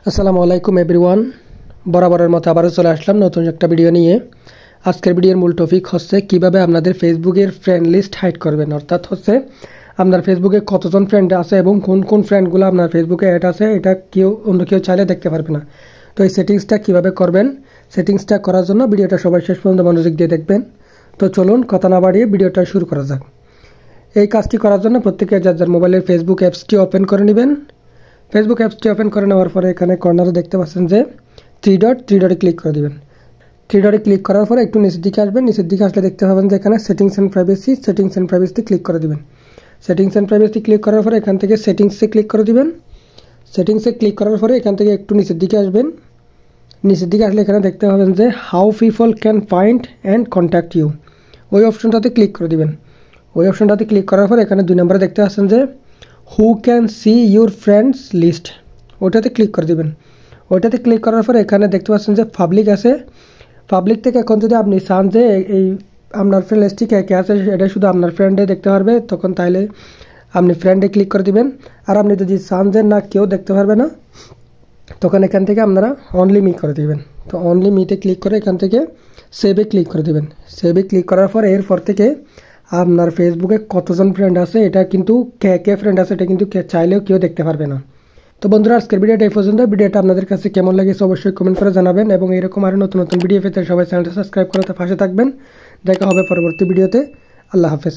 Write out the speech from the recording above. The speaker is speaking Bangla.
আসসালামু আলাইকুম এভরিওয়ান। বরাবরের মতো আবারও চলে আসলাম নতুন একটা ভিডিও নিয়ে। আজকের ভিডিওর মূল টপিক হচ্ছে কিভাবে আপনাদের ফেসবুকের ফ্রেন্ড লিস্ট হাইড করবেন, অর্থাৎ হচ্ছে আপনার ফেসবুকে কতজন ফ্রেন্ড আছে এবং কোন কোন ফ্রেন্ডগুলো আপনার ফেসবুকে অ্যাড আছে এটা অন্য কেউ চাইলে দেখতে পারবে না। তো এই সেটিংসটা কীভাবে করবেন, সেটিংসটা করার জন্য ভিডিওটা সবাই শেষ পর্যন্ত মনোযোগ দিয়ে দেখবেন। তো চলুন কথা না বাড়িয়ে ভিডিওটা শুরু করা যাক। এই কাজটি করার জন্য প্রত্যেকে যার যার মোবাইলের ফেসবুক অ্যাপসটি ওপেন করে নেবেন। ফেসবুক অ্যাপসটি ওপেন করে নেওয়ার পরে এখানে কর্নারে দেখতে পাচ্ছেন যে থ্রি ডটে ক্লিক করে দিবেন। থ্রি ডটে ক্লিক করার পরে একটু নিচের দিকে আসবেন। নিচের দিকে আসলে দেখতে পাবেন যে এখানে সেটিংস অ্যান্ড প্রাইভেসি ক্লিক করে দিবেন। সেটিংস অ্যান্ড প্রাইভেসি ক্লিক করার পরে এখান থেকে সেটিংসে ক্লিক করে দিবেন। সেটিংসে ক্লিক করার পরে এখান থেকে একটু নিচের দিকে আসবেন। নিচের দিকে আসলে এখানে দেখতে পাবেন যে how people can find and contact you, ওই অপশনটাতে ক্লিক করে দিবেন। ওই অপশনটাতে ক্লিক করার পর এখানে 2 নম্বরে দেখতে পাচ্ছেন যে who can see your friends list, ওইটাতে ক্লিক করে দিবেন। ওইটাতে ক্লিক করার পর এখানে দেখতে পাচ্ছেন যে পাবলিক আছে। পাবলিক থেকে এখন যদি আপনি চান যে এই আপনার ফ্রেন্ড লিস্টটি কে কে আছে এটা শুধু আপনার ফ্রেন্ডে দেখতে পারবে, তখন তাইলে আপনি ফ্রেন্ডে ক্লিক করে দিবেন। আর আপনি যদি চান যে না কেউ দেখতে পারবে না, তখন এখান থেকে আপনারা অনলি মি করে দিবেন। তো অনলি মিতে ক্লিক করে এখান থেকে সেভে ক্লিক করে দিবেন। সেভে ক্লিক করার পর এরপর থেকে আপনার ফেসবুকে কতজন ফ্রেন্ড আছে এটা কিন্তু কে ফ্রেন্ড আছে এটা কিন্তু চাইলেও কেউ দেখতে পারবে না। তো বন্ধুরা, আজকের ভিডিওটা এই পর্যন্ত। ভিডিওটা আপনাদের কাছে কেমন লেগেছে অবশ্যই কমেন্ট করে জানাবেন এবং এরকম আরও নতুন নতুন ভিডিও পেতে সবাই চ্যানেলটা সাবস্ক্রাইব করে পাশে থাকবেন। দেখা হবে পরবর্তী ভিডিওতে। আল্লাহ হাফেজ।